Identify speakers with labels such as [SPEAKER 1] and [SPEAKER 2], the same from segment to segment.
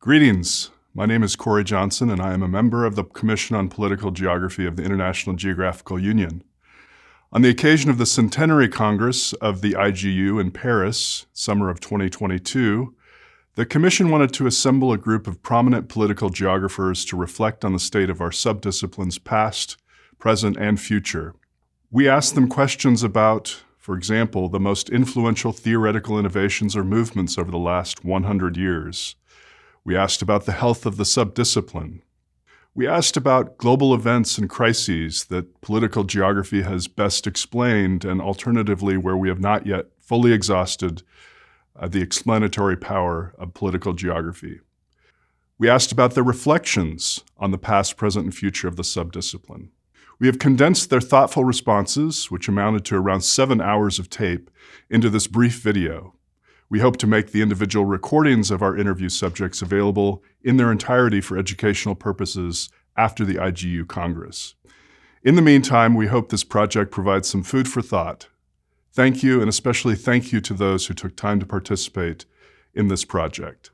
[SPEAKER 1] Greetings. My name is Corey Johnson, and I am a member of the Commission on Political Geography of the International Geographical Union. On the occasion of the Centenary Congress of the IGU in Paris, summer of 2022, the Commission wanted to assemble a group of prominent political geographers to reflect on the state of our subdisciplines past, present, and future. We asked them questions about, for example, the most influential theoretical innovations or movements over the last 100 years. We asked about the health of the subdiscipline. We asked about global events and crises that political geography has best explained, and alternatively, where we have not yet fully exhausted the explanatory power of political geography. We asked about their reflections on the past, present, and future of the subdiscipline. We have condensed their thoughtful responses, which amounted to around 7 hours of tape, into this brief video. We hope to make the individual recordings of our interview subjects available in their entirety for educational purposes after the IGU Congress. In the meantime, we hope this project provides some food for thought. Thank you, and especially thank you to those who took time to participate in this project.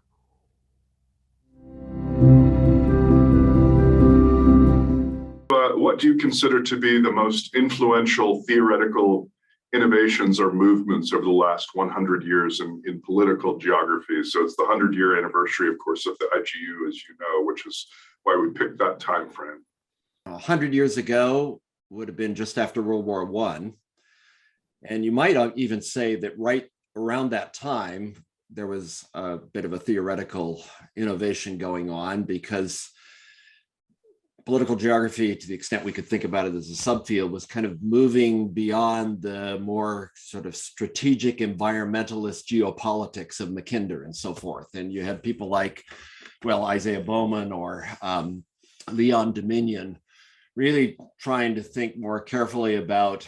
[SPEAKER 1] What do you consider to be the most influential theoretical innovations or movements over the last 100 years in political geography? So it's the 100-year anniversary, of course, of the IGU, as you know, which is why we picked that time frame.
[SPEAKER 2] 100 years ago would have been just after World War I. And you might even say that right around that time, there was a bit of a theoretical innovation going on, because political geography, to the extent we could think about it as a subfield, was kind of moving beyond the more sort of strategic environmentalist geopolitics of Mackinder and so forth. And you had people like, well, Isaiah Bowman or Leon Dominion really trying to think more carefully about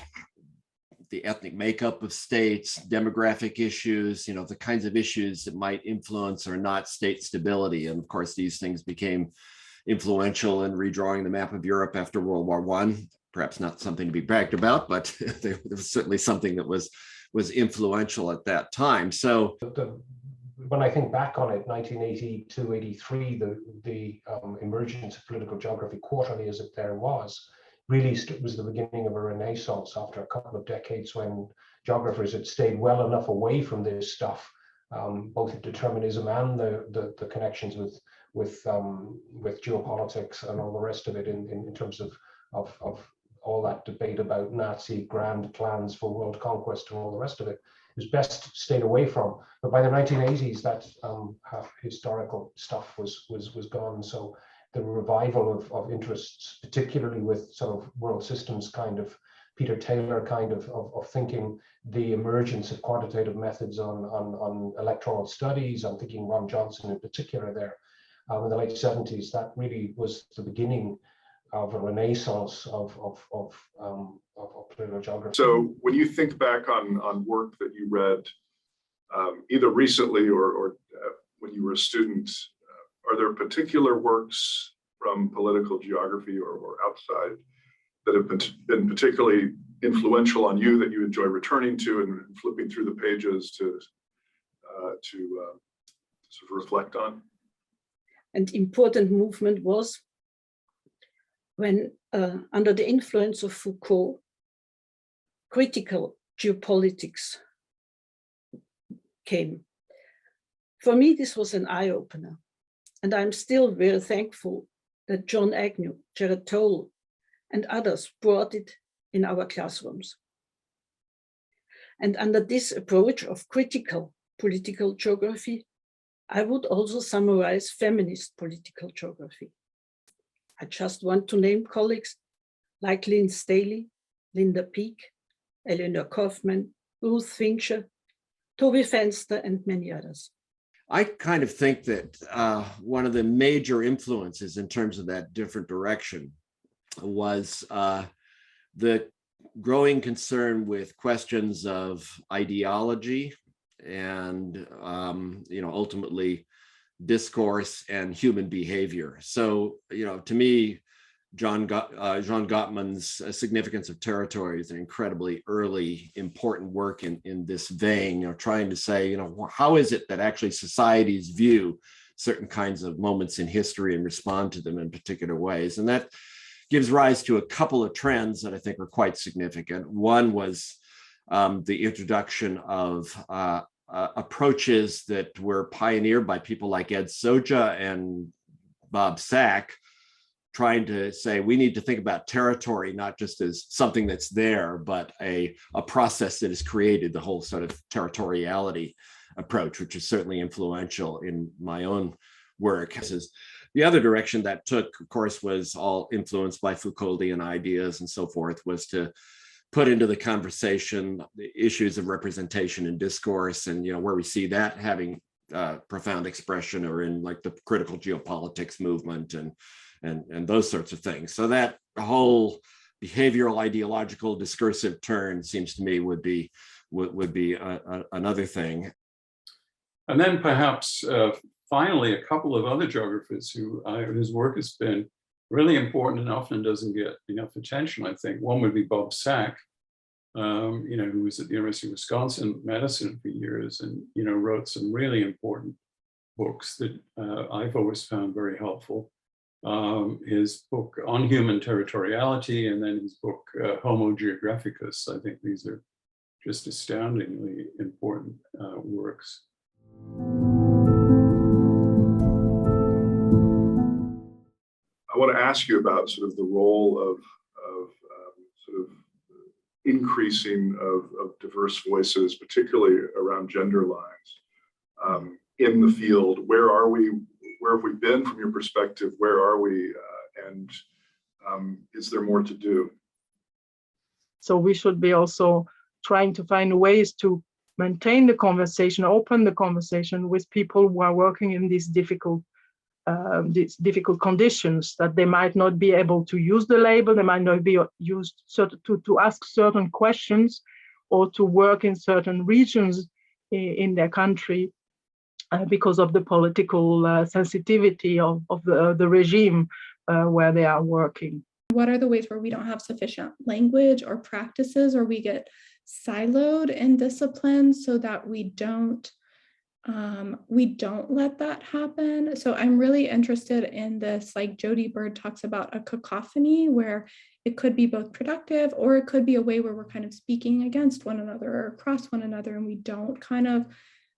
[SPEAKER 2] the ethnic makeup of states, demographic issues, the kinds of issues that might influence or not state stability. And of course, these things became influential in redrawing the map of Europe after World War I. Perhaps not something to be bragged about, but there was certainly something that was influential at that time. So
[SPEAKER 3] when I think back on it, 1982, 83, the emergence of political geography, quarterly as it there was, really was the beginning of a renaissance after a couple of decades when geographers had stayed well enough away from this stuff, both determinism and the connections with geopolitics and all the rest of it in terms of all that debate about Nazi grand plans for world conquest and all the rest of it. It was best stayed away from. But by the 1980s, that historical stuff was gone. So the revival of interests, particularly with sort of world systems kind of Peter Taylor kind of thinking, the emergence of quantitative methods on electoral studies. I'm thinking Ron Johnson in particular there. In the late 70s, that really was the beginning of a renaissance of political geography.
[SPEAKER 1] So when you think back on work that you read, either recently or when you were a student, are there particular works from political geography or outside that have been particularly influential on you that you enjoy returning to and flipping through the pages to sort of reflect on?
[SPEAKER 4] An important movement was when, under the influence of Foucault, critical geopolitics came. For me, this was an eye-opener, and I'm still very thankful that John Agnew, Jared Toll, and others brought it in our classrooms. And under this approach of critical political geography, I would also summarize feminist political geography. I just want to name colleagues like Lynn Staley, Linda Peake, Eleanor Kaufman, Ruth Fincher, Toby Fenster, and many others.
[SPEAKER 2] I kind of think that one of the major influences in terms of that different direction was the growing concern with questions of ideology and ultimately discourse and human behavior. So to me, John Gottman's Significance of Territory is an incredibly early, important work in this vein, trying to say, how is it that actually societies view certain kinds of moments in history and respond to them in particular ways. And that gives rise to a couple of trends that I think are quite significant. One was the introduction of approaches that were pioneered by people like Ed Soja and Bob Sack, trying to say we need to think about territory not just as something that's there, but a process that is created, the whole sort of territoriality approach, which is certainly influential in my own work. The other direction that took, of course, was all influenced by Foucauldian ideas and so forth, was to put into the conversation the issues of representation and discourse, and where we see that having profound expression or in like the critical geopolitics movement and those sorts of things. So that whole behavioral, ideological, discursive turn seems to me would be another thing.
[SPEAKER 5] And then perhaps finally, a couple of other geographers whose work has been really important and often doesn't get enough attention, I think. One would be Bob Sack, who was at the University of Wisconsin Medicine for years and, wrote some really important books that I've always found very helpful. His book On Human Territoriality, and then his book Homo Geographicus. I think these are just astoundingly important works.
[SPEAKER 1] I want to ask you about sort of the role of sort of increasing of diverse voices, particularly around gender lines in the field. Where are we? Where have we been from your perspective? Where are we? And is there more to do?
[SPEAKER 6] So we should be also trying to find ways to maintain the conversation, open the conversation with people who are working in these difficult conditions, that they might not be able to use the label, they might not be used to ask certain questions or to work in certain regions in their country because of the political sensitivity of the regime where they are working.
[SPEAKER 7] What are the ways where we don't have sufficient language or practices, or we get siloed in disciplines so that we don't let that happen? So I'm really interested in this, like Jody Bird talks about, a cacophony where it could be both productive, or it could be a way where we're kind of speaking against one another or across one another, and we don't kind of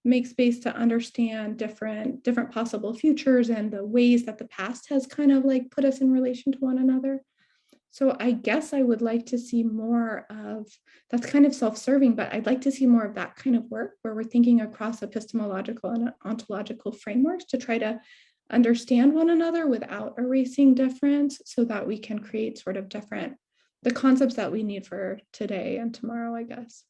[SPEAKER 7] make space to understand different possible futures and the ways that the past has kind of like put us in relation to one another. So I guess I would like to see more of, that's kind of self-serving, but I'd like to see more of that kind of work where we're thinking across epistemological and ontological frameworks to try to understand one another without erasing difference, so that we can create sort of the concepts that we need for today and tomorrow, I guess.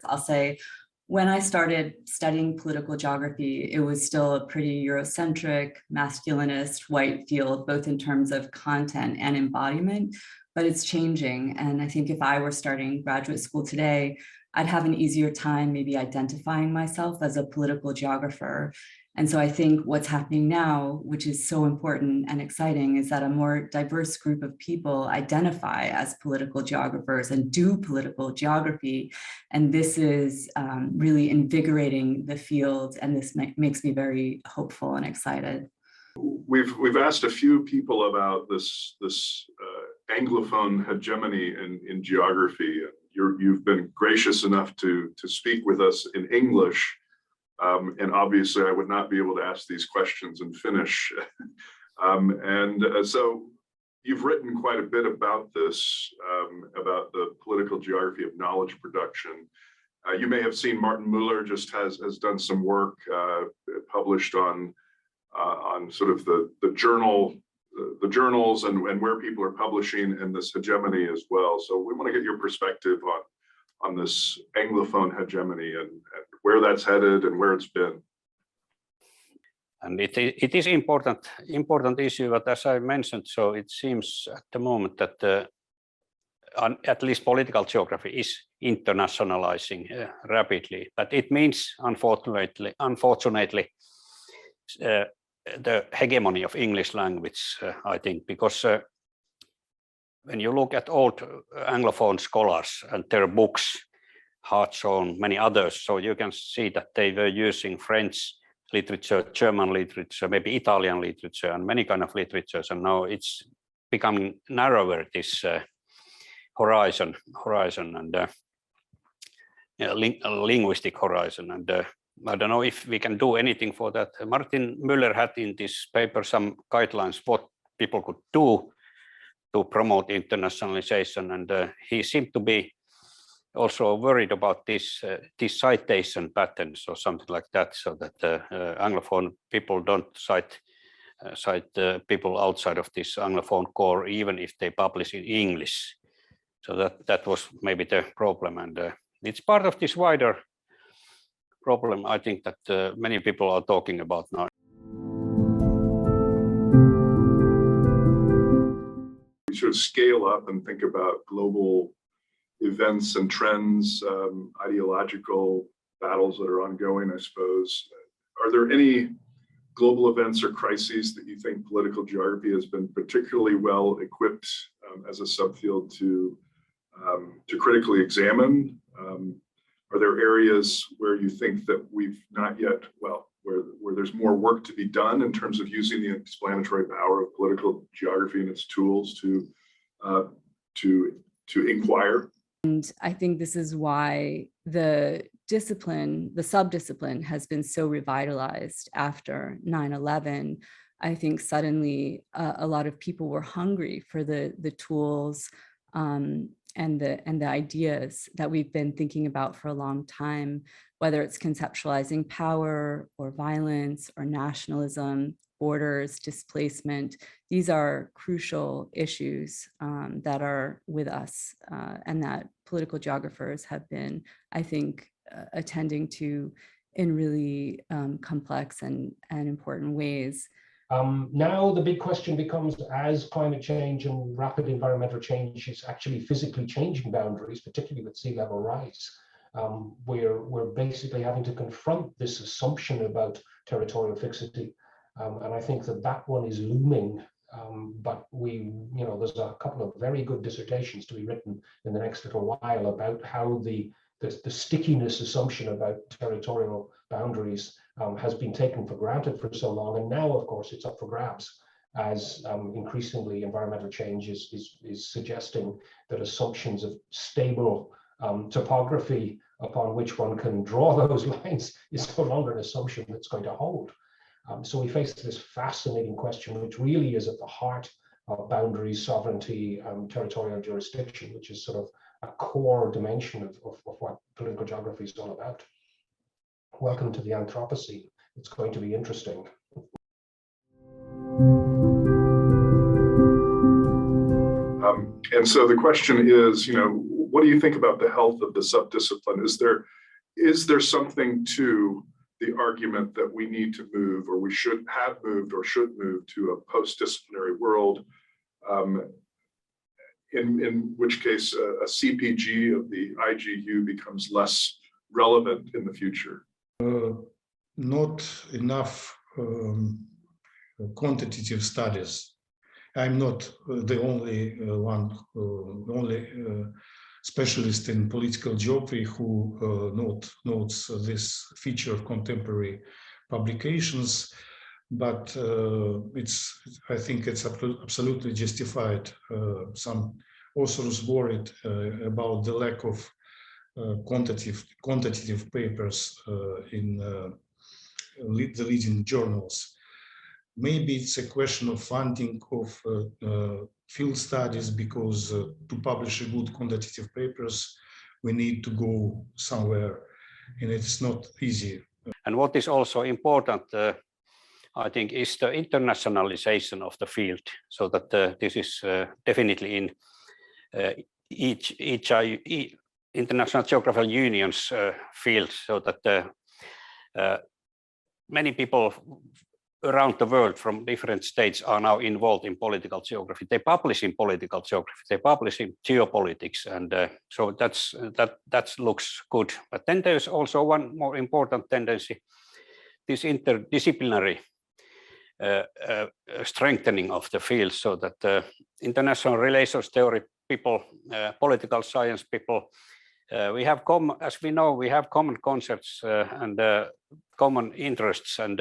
[SPEAKER 8] I'll say, when I started studying political geography, it was still a pretty Eurocentric, masculinist, white field, both in terms of content and embodiment, but it's changing. And I think if I were starting graduate school today, I'd have an easier time maybe identifying myself as a political geographer. And so I think what's happening now, which is so important and exciting, is that a more diverse group of people identify as political geographers and do political geography. And this is really invigorating the field, and this makes me very hopeful and excited.
[SPEAKER 1] We've asked a few people about this Anglophone hegemony in geography. You've been gracious enough to speak with us in English. And obviously, I would not be able to ask these questions in Finnish. So you've written quite a bit about this, about the political geography of knowledge production. You may have seen Martin Muller just has done some work published on sort of the journals and where people are publishing, and this hegemony as well. So we want to get your perspective on this Anglophone hegemony and where that's headed and where it's been.
[SPEAKER 9] And it is important issue, but as I mentioned, so it seems at the moment that at least political geography is internationalizing rapidly. But it means, unfortunately, the hegemony of English language, I think, because when you look at old Anglophone scholars and their books, Hartshorne, many others, so you can see that they were using French literature, German literature, maybe Italian literature, and many kind of literatures. And now it's becoming narrower, this horizon and linguistic horizon. And I don't know if we can do anything for that. Martin Müller had in this paper some guidelines what people could do to promote internationalization, and he seemed to be also worried about these citation patterns or something like that, so that Anglophone people don't cite people outside of this Anglophone core, even if they publish in English. So that was maybe the problem, and it's part of this wider problem, I think, that many people are talking about now.
[SPEAKER 1] We sort of scale up and think about global events and trends, ideological battles that are ongoing, I suppose. Are there any global events or crises that you think political geography has been particularly well equipped as a subfield to critically examine? Are there areas where you think that we've not yet, well, where there's more work to be done in terms of using the explanatory power of political geography and its tools to inquire?
[SPEAKER 8] And I think this is why the subdiscipline has been so revitalized after 9/11. I think suddenly a lot of people were hungry for the tools and the ideas that we've been thinking about for a long time, whether it's conceptualizing power or violence or nationalism, borders, displacement. These are crucial issues that are with us and that political geographers have been, I think, attending to in really complex and important ways.
[SPEAKER 3] Now the big question becomes, as climate change and rapid environmental change is actually physically changing boundaries, particularly with sea level rise, we're basically having to confront this assumption about territorial fixity. And I think that one is looming, but there's a couple of very good dissertations to be written in the next little while about how the stickiness assumption about territorial boundaries has been taken for granted for so long, and now, of course, it's up for grabs as increasingly environmental change is suggesting that assumptions of stable topography upon which one can draw those lines is no longer an assumption that's going to hold. So we face this fascinating question, which really is at the heart of boundaries, sovereignty, territorial jurisdiction, which is sort of a core dimension of what political geography is all about. Welcome to the Anthropocene. It's going to be interesting.
[SPEAKER 1] And so the question is, what do you think about the health of the subdiscipline? Is there something to the argument that we need to move, or we should have moved, or should move to a post-disciplinary world, in which case a CPG of the IGU becomes less relevant in the future?
[SPEAKER 10] Not enough quantitative studies. I'm not the only specialist in political geography who notes this feature of contemporary publications, but I think it's absolutely justified. Some authors worried about the lack of quantitative papers in the leading journals. Maybe it's a question of funding of field studies, because to publish a good quantitative papers, we need to go somewhere, and it's not easy.
[SPEAKER 9] And what is also important, I think, is the internationalization of the field, so that this is definitely in each International Geographical Union's field, so that many people around the world from different states are now involved in political geography. They publish in political geography, they publish in geopolitics, and so that looks good. But then there's also one more important tendency, this interdisciplinary strengthening of the field, so that international relations theory people, political science people, we have as we know, we have common concepts and common interests, and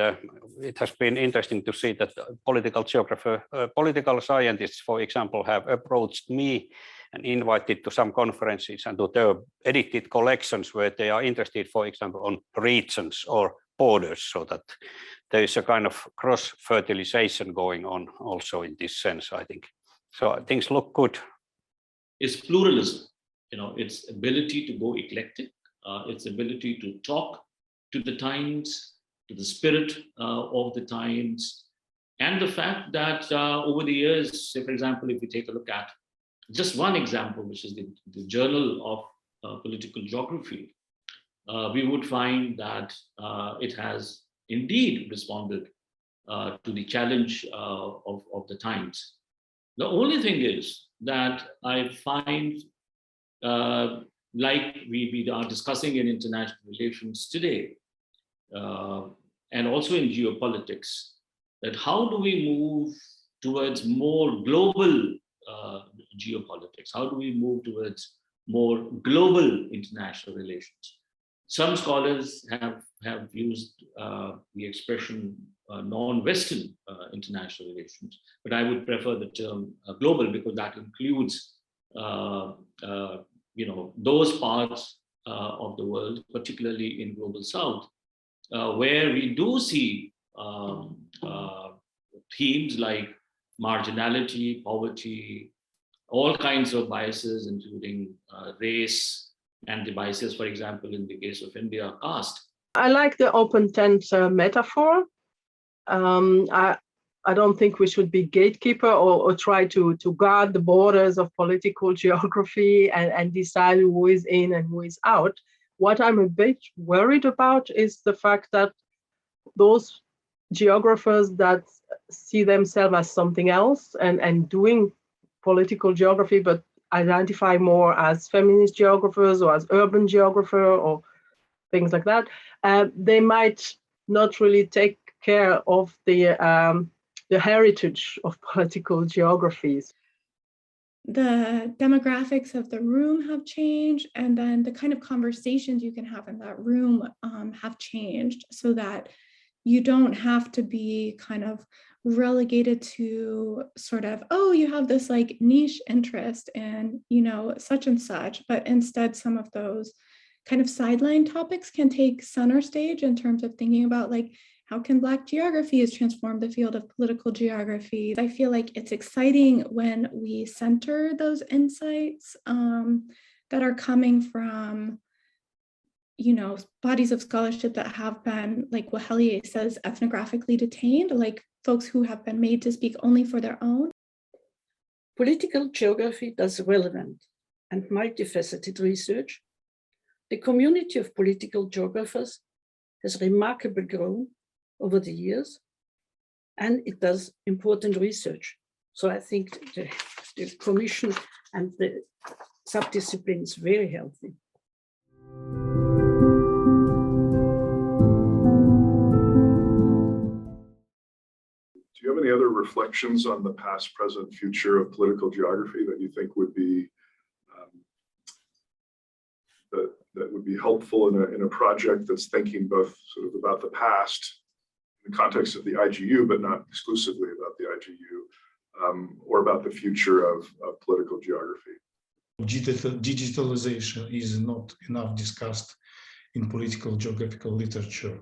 [SPEAKER 9] it has been interesting to see that political scientists, for example, have approached me and invited to some conferences and to their edited collections where they are interested, for example, on regions or borders, so that there is a kind of cross-fertilization going on also in this sense, I think. So things look good.
[SPEAKER 11] Is pluralism, its ability to go eclectic, its ability to talk to the times, to the spirit of the times, and the fact that over the years, say, for example, if we take a look at just one example, which is the Journal of Political Geography, we would find that it has indeed responded to the challenge of the times. The only thing is that I find, like we are discussing in international relations today, and also in geopolitics, that how do we move towards more global geopolitics? How do we move towards more global international relations? Some scholars have used the expression non-Western international relations, but I would prefer the term global, because that includes those parts of the world, particularly in Global South, where we do see themes like marginality, poverty, all kinds of biases, including race, and the biases, for example, in the case of India, caste.
[SPEAKER 6] I like the open tent metaphor. I don't think we should be gatekeeper or try to guard the borders of political geography and decide who is in and who is out. What I'm a bit worried about is the fact that those geographers that see themselves as something else and doing political geography, but identify more as feminist geographers or as urban geographer or things like that, they might not really take care of the heritage of political geographies.
[SPEAKER 7] The demographics of the room have changed, and then the kind of conversations you can have in that room have changed, so that you don't have to be kind of relegated to sort of, oh, you have this like niche interest in, such and such, but instead some of those kind of sideline topics can take center stage in terms of thinking about like, how can Black geography has transformed the field of political geography? I feel like it's exciting when we center those insights that are coming from, bodies of scholarship that have been, like Wahelier says, ethnographically detained, like folks who have been made to speak only for their own.
[SPEAKER 4] Political geography does relevant and multifaceted research. The community of political geographers has remarkably grown over the years, and it does important research. So I think the commission and the subdiscipline is very healthy.
[SPEAKER 1] Do you have any other reflections on the past, present, future of political geography that you think would be that would be helpful in a project that's thinking both sort of about the past in the context of the IGU, but not exclusively about the IGU, or about the future of political geography?
[SPEAKER 10] Digitalization is not enough discussed in political geographical literature.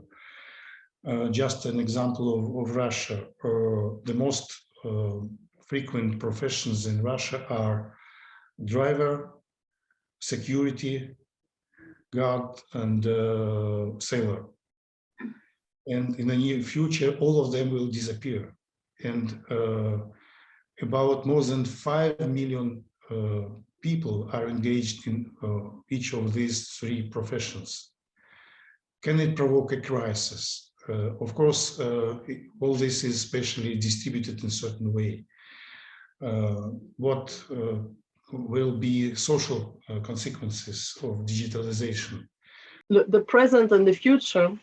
[SPEAKER 10] Just an example of Russia. The most frequent professions in Russia are driver, security guard, and sailor. And in the near future, all of them will disappear. And about more than 5 million people are engaged in each of these three professions. Can it provoke a crisis? Of course, all this is spatially distributed in a certain way. What will be social consequences of digitalization?
[SPEAKER 6] The present and the future,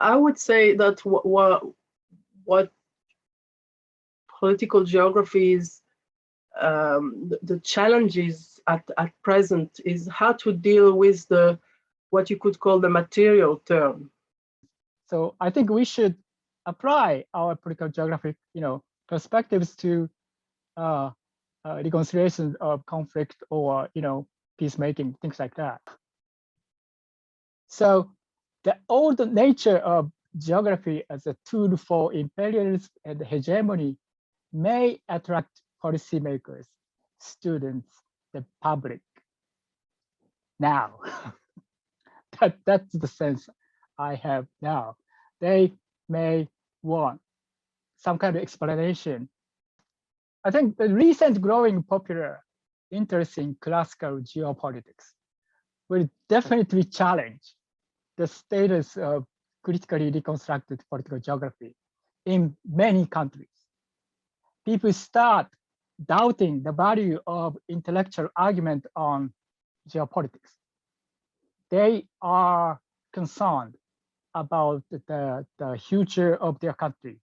[SPEAKER 6] I would say that what political geography is, the challenges at present is how to deal with what you could call the material term.
[SPEAKER 12] So I think we should apply our political geographic, perspectives to reconciliation of conflict or, peacemaking, things like that. So the old nature of geography as a tool for imperialism and hegemony may attract policymakers, students, the public. Now, that's the sense I have now. They may want some kind of explanation. I think the recent growing popular interest in classical geopolitics will definitely challenge the status of critically reconstructed political geography in many countries. People start doubting the value of intellectual argument on geopolitics. They are concerned about the future of their country,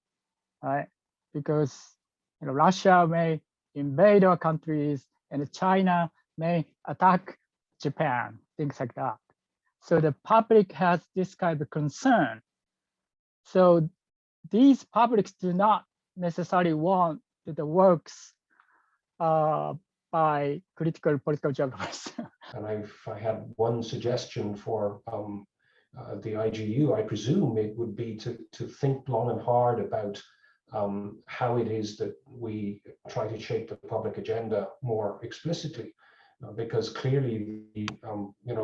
[SPEAKER 12] right? Because Russia may invade our countries and China may attack Japan, things like that. So the public has this kind of concern. So these publics do not necessarily want the works by critical political geographers.
[SPEAKER 3] And if I had one suggestion for the IGU, I presume it would be to think long and hard about how it is that we try to shape the public agenda more explicitly. Because clearly the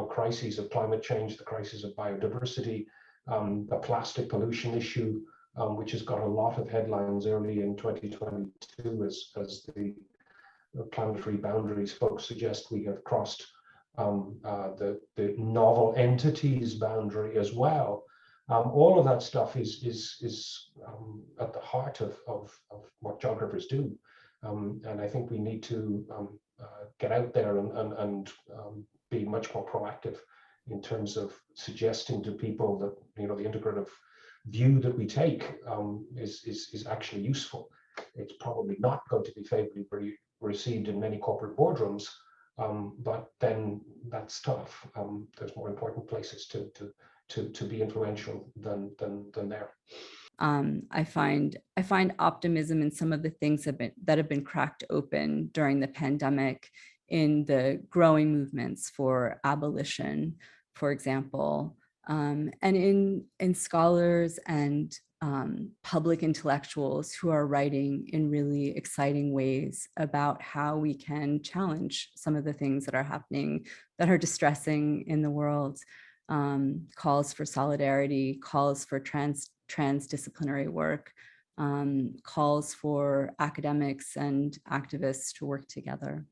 [SPEAKER 3] crises of climate change, the crisis of biodiversity, the plastic pollution issue, which has got a lot of headlines early in 2022 as the planetary boundaries folks suggest we have crossed the novel entities boundary as well. All of that stuff is at the heart of what geographers do. And I think we need to get out there and be much more proactive in terms of suggesting to people that the integrative view that we take is actually useful. It's probably not going to be favorably received in many corporate boardrooms, but then that's tough. There's more important places to be influential than there.
[SPEAKER 8] I find optimism in some of the things that have been cracked open during the pandemic, in the growing movements for abolition, for example, and in scholars and public intellectuals who are writing in really exciting ways about how we can challenge some of the things that are happening that are distressing in the world. Calls for solidarity, calls for transdisciplinary work, calls for academics and activists to work together.